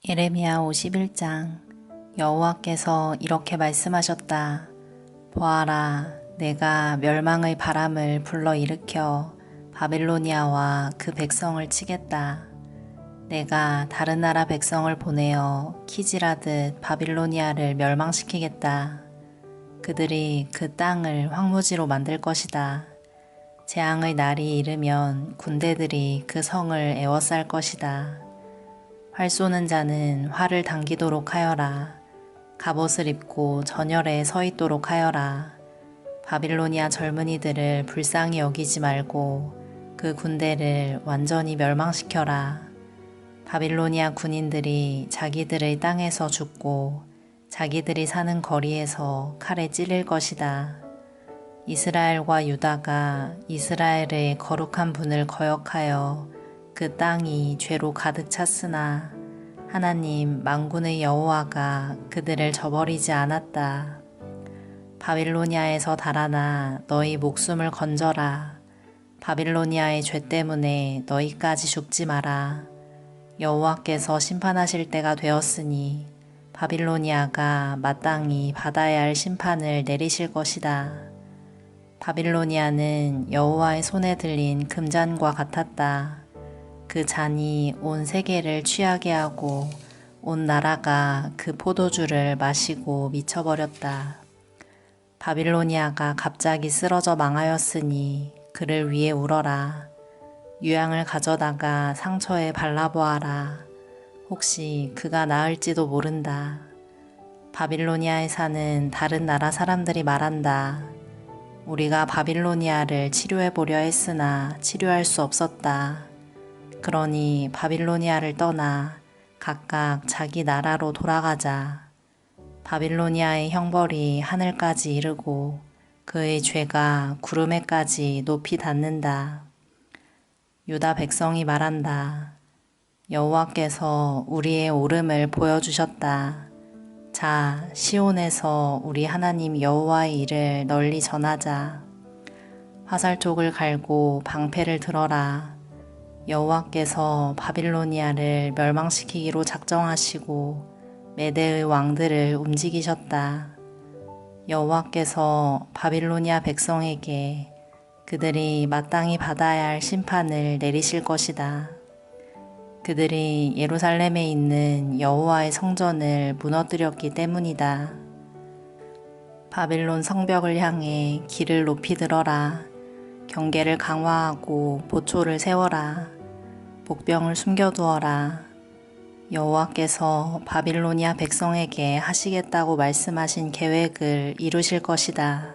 예레미야 51장. 여호와께서 이렇게 말씀하셨다. 보아라, 내가 멸망의 바람을 불러일으켜 바빌로니아와 그 백성을 치겠다. 내가 다른 나라 백성을 보내어 키질하듯 바빌로니아를 멸망시키겠다. 그들이 그 땅을 황무지로 만들 것이다. 재앙의 날이 이르면 군대들이 그 성을 에워쌀 것이다. 활 쏘는 자는 활을 당기도록 하여라. 갑옷을 입고 전열에 서 있도록 하여라. 바빌로니아 젊은이들을 불쌍히 여기지 말고 그 군대를 완전히 멸망시켜라. 바빌로니아 군인들이 자기들의 땅에서 죽고 자기들이 사는 거리에서 칼에 찔릴 것이다. 이스라엘과 유다가 이스라엘의 거룩한 분을 거역하여 그 땅이 죄로 가득 찼으나 하나님 만군의 여호와가 그들을 저버리지 않았다. 바빌로니아에서 달아나 너희 목숨을 건져라. 바빌로니아의 죄 때문에 너희까지 죽지 마라. 여호와께서 심판하실 때가 되었으니 바빌로니아가 마땅히 받아야 할 심판을 내리실 것이다. 바빌로니아는 여호와의 손에 들린 금잔과 같았다. 그 잔이 온 세계를 취하게 하고 온 나라가 그 포도주를 마시고 미쳐버렸다. 바빌로니아가 갑자기 쓰러져 망하였으니 그를 위해 울어라. 유향을 가져다가 상처에 발라보아라. 혹시 그가 나을지도 모른다. 바빌로니아에 사는 다른 나라 사람들이 말한다. 우리가 바빌로니아를 치료해보려 했으나 치료할 수 없었다. 그러니 바빌로니아를 떠나 각각 자기 나라로 돌아가자. 바빌로니아의 형벌이 하늘까지 이르고 그의 죄가 구름에까지 높이 닿는다. 유다 백성이 말한다. 여호와께서 우리의 오름을 보여주셨다. 자, 시온에서 우리 하나님 여호와의 일을 널리 전하자. 화살촉을 갈고 방패를 들어라. 여호와께서 바빌로니아를 멸망시키기로 작정하시고 메대의 왕들을 움직이셨다. 여호와께서 바빌로니아 백성에게 그들이 마땅히 받아야 할 심판을 내리실 것이다. 그들이 예루살렘에 있는 여호와의 성전을 무너뜨렸기 때문이다. 바빌론 성벽을 향해 길을 높이 들어라. 경계를 강화하고 보초를 세워라. 복병을 숨겨두어라. 여호와께서 바빌로니아 백성에게 하시겠다고 말씀하신 계획을 이루실 것이다.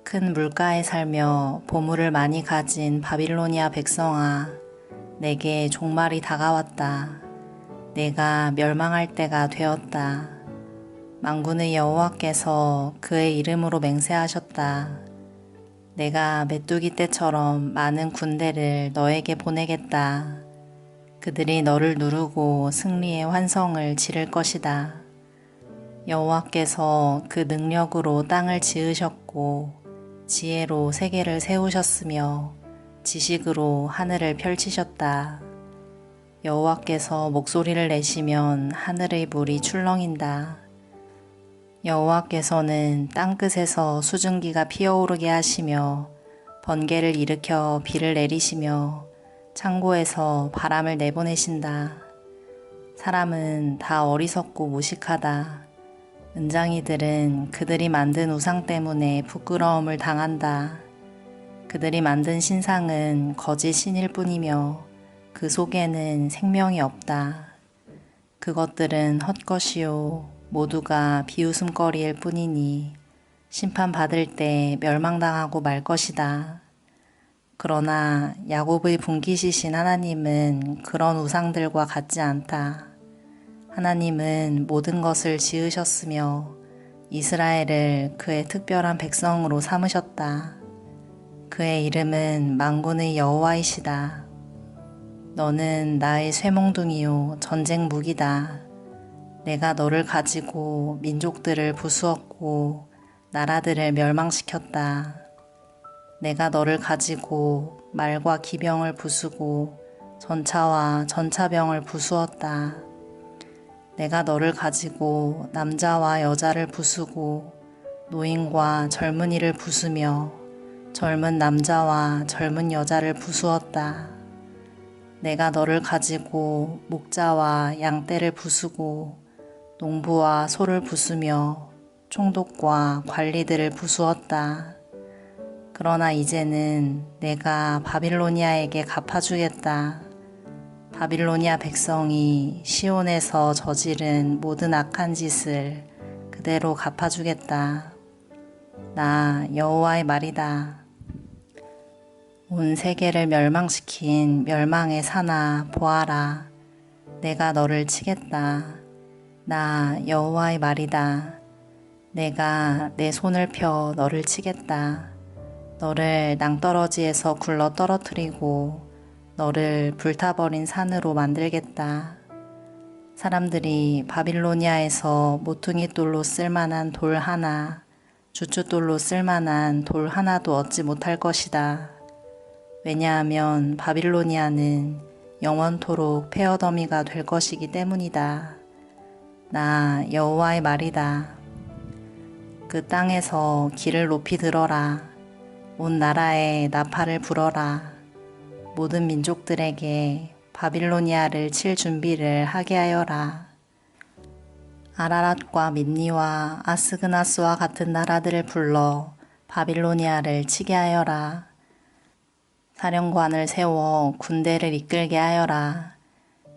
큰 물가에 살며 보물을 많이 가진 바빌로니아 백성아, 내게 종말이 다가왔다. 내가 멸망할 때가 되었다. 만군의 여호와께서 그의 이름으로 맹세하셨다. 내가 메뚜기 떼처럼 많은 군대를 너에게 보내겠다. 그들이 너를 누르고 승리의 환성을 지를 것이다. 여호와께서 그 능력으로 땅을 지으셨고 지혜로 세계를 세우셨으며 지식으로 하늘을 펼치셨다. 여호와께서 목소리를 내시면 하늘의 물이 출렁인다. 여호와께서는 땅끝에서 수증기가 피어오르게 하시며 번개를 일으켜 비를 내리시며 창고에서 바람을 내보내신다. 사람은 다 어리석고 무식하다. 은장이들은 그들이 만든 우상 때문에 부끄러움을 당한다. 그들이 만든 신상은 거짓 신일 뿐이며 그 속에는 생명이 없다. 그것들은 헛것이요 모두가 비웃음거리일 뿐이니 심판받을 때 멸망당하고 말 것이다. 그러나 야곱의 분깃이신 하나님은 그런 우상들과 같지 않다. 하나님은 모든 것을 지으셨으며 이스라엘을 그의 특별한 백성으로 삼으셨다. 그의 이름은 만군의 여호와이시다. 너는 나의 쇠몽둥이요 전쟁 무기다. 내가 너를 가지고 민족들을 부수었고 나라들을 멸망시켰다. 내가 너를 가지고 말과 기병을 부수고 전차와 전차병을 부수었다. 내가 너를 가지고 남자와 여자를 부수고 노인과 젊은이를 부수며 젊은 남자와 젊은 여자를 부수었다. 내가 너를 가지고 목자와 양떼를 부수고 농부와 소를 부수며 총독과 관리들을 부수었다. 그러나 이제는 내가 바빌로니아에게 갚아주겠다. 바빌로니아 백성이 시온에서 저지른 모든 악한 짓을 그대로 갚아주겠다. 나 여호와의 말이다. 온 세계를 멸망시킨 멸망의 산아 보아라. 내가 너를 치겠다. 나 여호와의 말이다. 내가 내 손을 펴 너를 치겠다. 너를 낭떠러지에서 굴러 떨어뜨리고 너를 불타버린 산으로 만들겠다. 사람들이 바빌로니아에서 모퉁이 돌로 쓸만한 돌 하나, 주춧돌로 쓸만한 돌 하나도 얻지 못할 것이다. 왜냐하면 바빌로니아는 영원토록 폐허더미가 될 것이기 때문이다. 나 여호와의 말이다. 그 땅에서 길을 높이 들어라. 온 나라에 나팔을 불어라. 모든 민족들에게 바빌로니아를 칠 준비를 하게 하여라. 아라랏과 민니와 아스그나스와 같은 나라들을 불러 바빌로니아를 치게 하여라. 사령관을 세워 군대를 이끌게 하여라.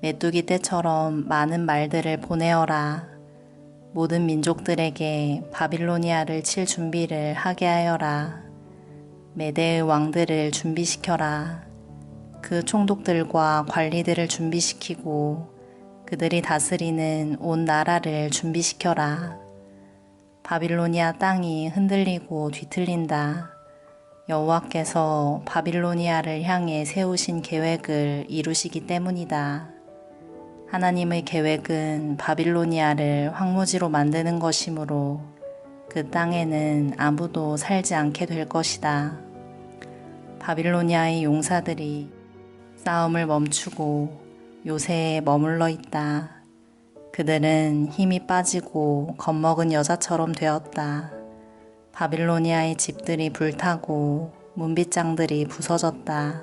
메뚜기 떼처럼 많은 말들을 보내어라. 모든 민족들에게 바빌로니아를 칠 준비를 하게 하여라. 메대의 왕들을 준비시켜라. 그 총독들과 관리들을 준비시키고 그들이 다스리는 온 나라를 준비시켜라. 바빌로니아 땅이 흔들리고 뒤틀린다. 여호와께서 바빌로니아를 향해 세우신 계획을 이루시기 때문이다. 하나님의 계획은 바빌로니아를 황무지로 만드는 것이므로 그 땅에는 아무도 살지 않게 될 것이다. 바빌로니아의 용사들이 싸움을 멈추고 요새에 머물러 있다. 그들은 힘이 빠지고 겁먹은 여자처럼 되었다. 바빌로니아의 집들이 불타고 문빗장들이 부서졌다.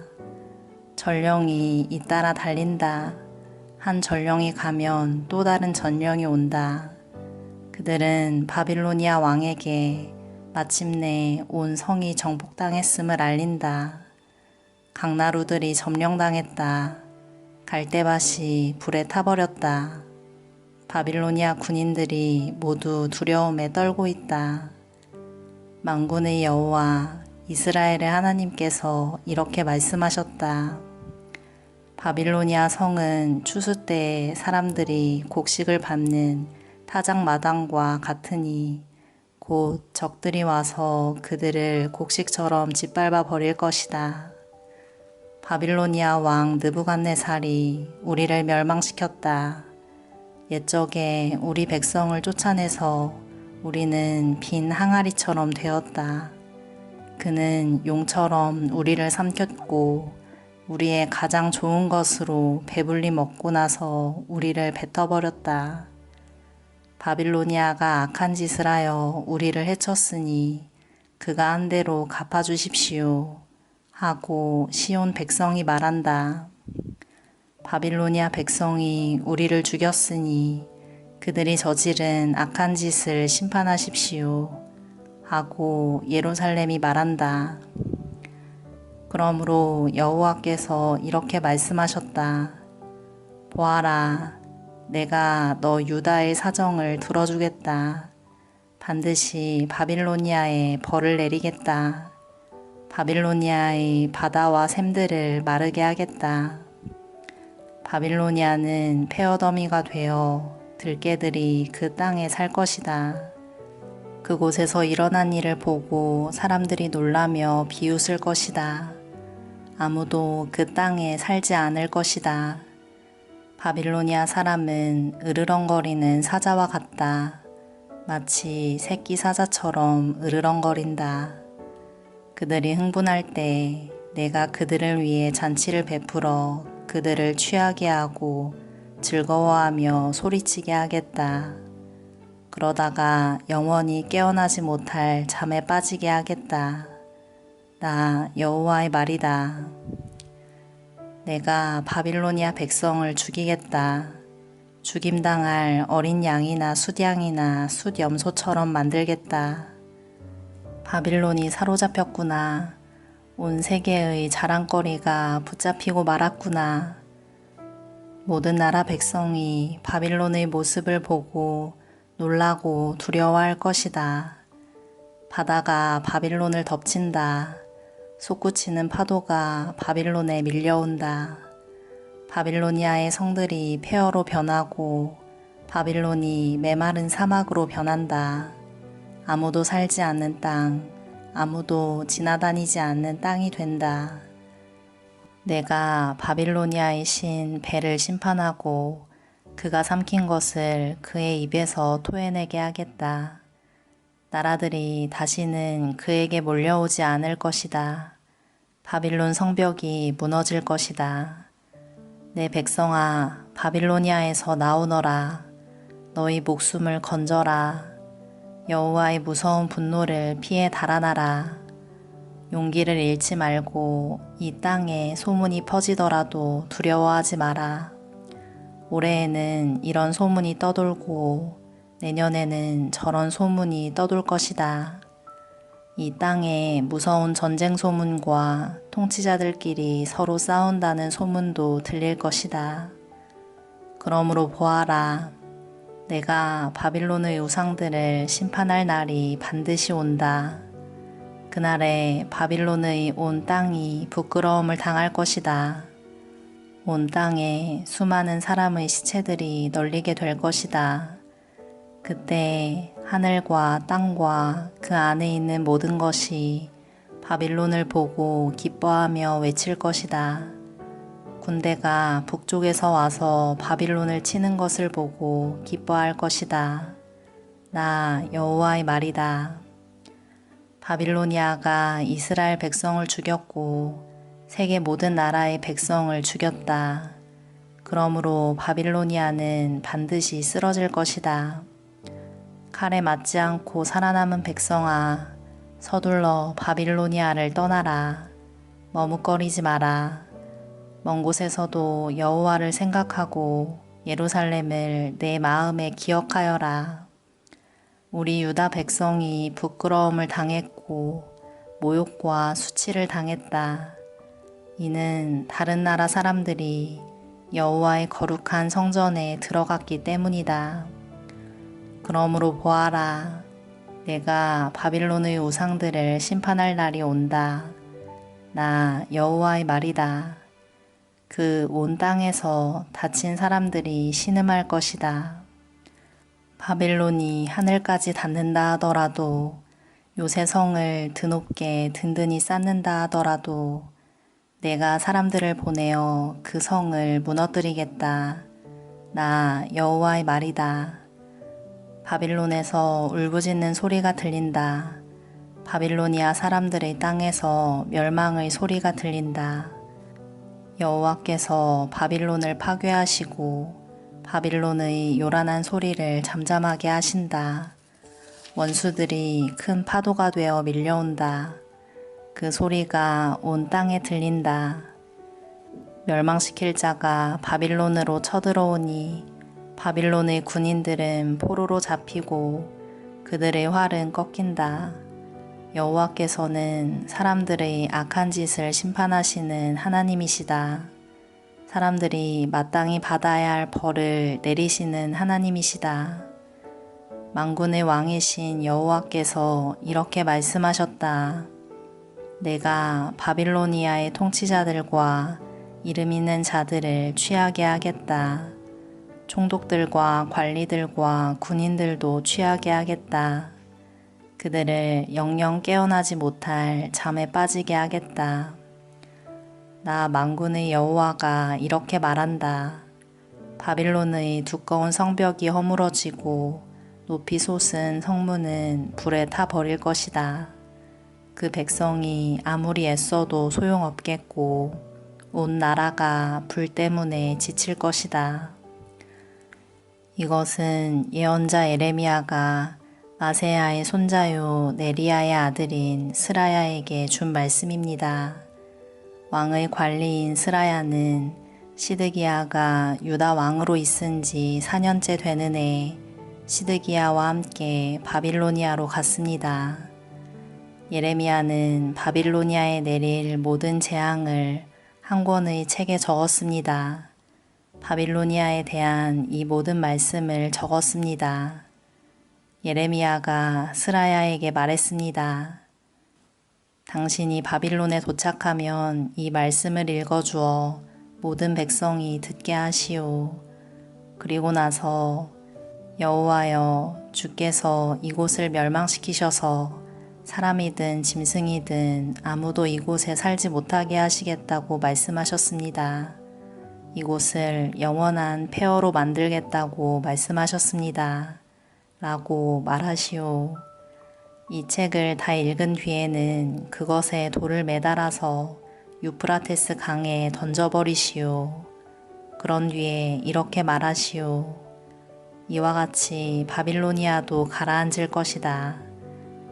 전령이 잇따라 달린다. 한 전령이 가면 또 다른 전령이 온다. 그들은 바빌로니아 왕에게 마침내 온 성이 정복당했음을 알린다. 강나루들이 점령당했다. 갈대밭이 불에 타버렸다. 바빌로니아 군인들이 모두 두려움에 떨고 있다. 만군의 여호와 이스라엘의 하나님께서 이렇게 말씀하셨다. 바빌로니아 성은 추수 때에 사람들이 곡식을 밟는 타작마당과 같으니 곧 적들이 와서 그들을 곡식처럼 짓밟아 버릴 것이다. 바빌로니아 왕 느부갓네살이 우리를 멸망시켰다. 옛적에 우리 백성을 쫓아내서 우리는 빈 항아리처럼 되었다. 그는 용처럼 우리를 삼켰고 우리의 가장 좋은 것으로 배불리 먹고 나서 우리를 뱉어버렸다. 바빌로니아가 악한 짓을 하여 우리를 해쳤으니 그가 한 대로 갚아주십시오 하고 시온 백성이 말한다. 바빌로니아 백성이 우리를 죽였으니 그들이 저지른 악한 짓을 심판하십시오 하고 예루살렘이 말한다. 그러므로 여호와께서 이렇게 말씀하셨다. 보아라, 내가 너 유다의 사정을 들어주겠다. 반드시 바빌로니아에 벌을 내리겠다. 바빌로니아의 바다와 샘들을 마르게 하겠다. 바빌로니아는 폐허더미가 되어 들개들이 그 땅에 살 것이다. 그곳에서 일어난 일을 보고 사람들이 놀라며 비웃을 것이다. 아무도 그 땅에 살지 않을 것이다. 바빌로니아 사람은 으르렁거리는 사자와 같다. 마치 새끼 사자처럼 으르렁거린다. 그들이 흥분할 때 내가 그들을 위해 잔치를 베풀어 그들을 취하게 하고 즐거워하며 소리치게 하겠다. 그러다가 영원히 깨어나지 못할 잠에 빠지게 하겠다. 나 여호와의 말이다. 내가 바빌로니아 백성을 죽이겠다. 죽임당할 어린 양이나 숫양이나 숫염소처럼 만들겠다. 바빌론이 사로잡혔구나. 온 세계의 자랑거리가 붙잡히고 말았구나. 모든 나라 백성이 바빌론의 모습을 보고 놀라고 두려워할 것이다. 바다가 바빌론을 덮친다. 솟구치는 파도가 바빌론에 밀려온다. 바빌로니아의 성들이 폐허로 변하고 바빌론이 메마른 사막으로 변한다. 아무도 살지 않는 땅, 아무도 지나다니지 않는 땅이 된다. 내가 바빌로니아의 신 벨을 심판하고 그가 삼킨 것을 그의 입에서 토해내게 하겠다. 나라들이 다시는 그에게 몰려오지 않을 것이다. 바빌론 성벽이 무너질 것이다. 내 백성아, 바빌로니아에서 나오너라. 너희 목숨을 건져라. 여호와의 무서운 분노를 피해 달아나라. 용기를 잃지 말고 이 땅에 소문이 퍼지더라도 두려워하지 마라. 올해에는 이런 소문이 떠돌고 내년에는 저런 소문이 떠돌 것이다. 이 땅에 무서운 전쟁 소문과 통치자들끼리 서로 싸운다는 소문도 들릴 것이다. 그러므로 보아라. 내가 바빌론의 우상들을 심판할 날이 반드시 온다. 그날에 바빌론의 온 땅이 부끄러움을 당할 것이다. 온 땅에 수많은 사람의 시체들이 널리게 될 것이다. 그때 하늘과 땅과 그 안에 있는 모든 것이 바빌론을 보고 기뻐하며 외칠 것이다. 군대가 북쪽에서 와서 바빌론을 치는 것을 보고 기뻐할 것이다. 나 여호와의 말이다. 바빌로니아가 이스라엘 백성을 죽였고 세계 모든 나라의 백성을 죽였다. 그러므로 바빌로니아는 반드시 쓰러질 것이다. 칼에 맞지 않고 살아남은 백성아, 서둘러 바빌로니아를 떠나라. 머뭇거리지 마라. 먼 곳에서도 여호와를 생각하고 예루살렘을 내 마음에 기억하여라. 우리 유다 백성이 부끄러움을 당했고 모욕과 수치를 당했다. 이는 다른 나라 사람들이 여호와의 거룩한 성전에 들어갔기 때문이다. 그러므로 보아라. 내가 바빌론의 우상들을 심판할 날이 온다. 나 여호와의 말이다. 그 온 땅에서 다친 사람들이 신음할 것이다. 바빌론이 하늘까지 닿는다 하더라도, 요새 성을 드높게 든든히 쌓는다 하더라도 내가 사람들을 보내어 그 성을 무너뜨리겠다. 나 여호와의 말이다. 바빌론에서 울부짖는 소리가 들린다. 바빌로니아 사람들의 땅에서 멸망의 소리가 들린다. 여호와께서 바빌론을 파괴하시고 바빌론의 요란한 소리를 잠잠하게 하신다. 원수들이 큰 파도가 되어 밀려온다. 그 소리가 온 땅에 들린다. 멸망시킬 자가 바빌론으로 쳐들어오니 바빌론의 군인들은 포로로 잡히고 그들의 활은 꺾인다. 여호와께서는 사람들의 악한 짓을 심판하시는 하나님이시다. 사람들이 마땅히 받아야 할 벌을 내리시는 하나님이시다. 만군의 왕이신 여호와께서 이렇게 말씀하셨다. 내가 바빌로니아의 통치자들과 이름 있는 자들을 취하게 하겠다. 총독들과 관리들과 군인들도 취하게 하겠다. 그들을 영영 깨어나지 못할 잠에 빠지게 하겠다. 나 만군의 여호와가 이렇게 말한다. 바빌론의 두꺼운 성벽이 허물어지고 높이 솟은 성문은 불에 타 버릴 것이다. 그 백성이 아무리 애써도 소용없겠고 온 나라가 불 때문에 지칠 것이다. 이것은 예언자 에레미야가 마세야의 손자요 네리야의 아들인 스라야에게 준 말씀입니다. 왕의 관리인 스라야는 시드기야가 유다 왕으로 있은 지 4년째 되는 해 시드기야와 함께 바빌로니아로 갔습니다. 예레미야는 바빌로니아에 내릴 모든 재앙을 한 권의 책에 적었습니다. 바빌로니아에 대한 이 모든 말씀을 적었습니다. 예레미야가 스라야에게 말했습니다. 당신이 바빌론에 도착하면 이 말씀을 읽어주어 모든 백성이 듣게 하시오. 그리고 나서 여호와여 주께서 이곳을 멸망시키셔서 사람이든 짐승이든 아무도 이곳에 살지 못하게 하시겠다고 말씀하셨습니다. 이곳을 영원한 폐허로 만들겠다고 말씀하셨습니다. 라고 말하시오. 이 책을 다 읽은 뒤에는 그것에 돌을 매달아서 유프라테스 강에 던져버리시오. 그런 뒤에 이렇게 말하시오. 이와 같이 바빌로니아도 가라앉을 것이다.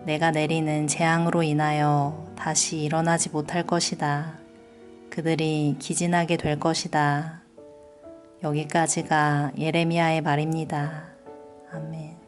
내가 내리는 재앙으로 인하여 다시 일어나지 못할 것이다. 그들이 기진하게 될 것이다. 여기까지가 예레미야의 말입니다. 아멘.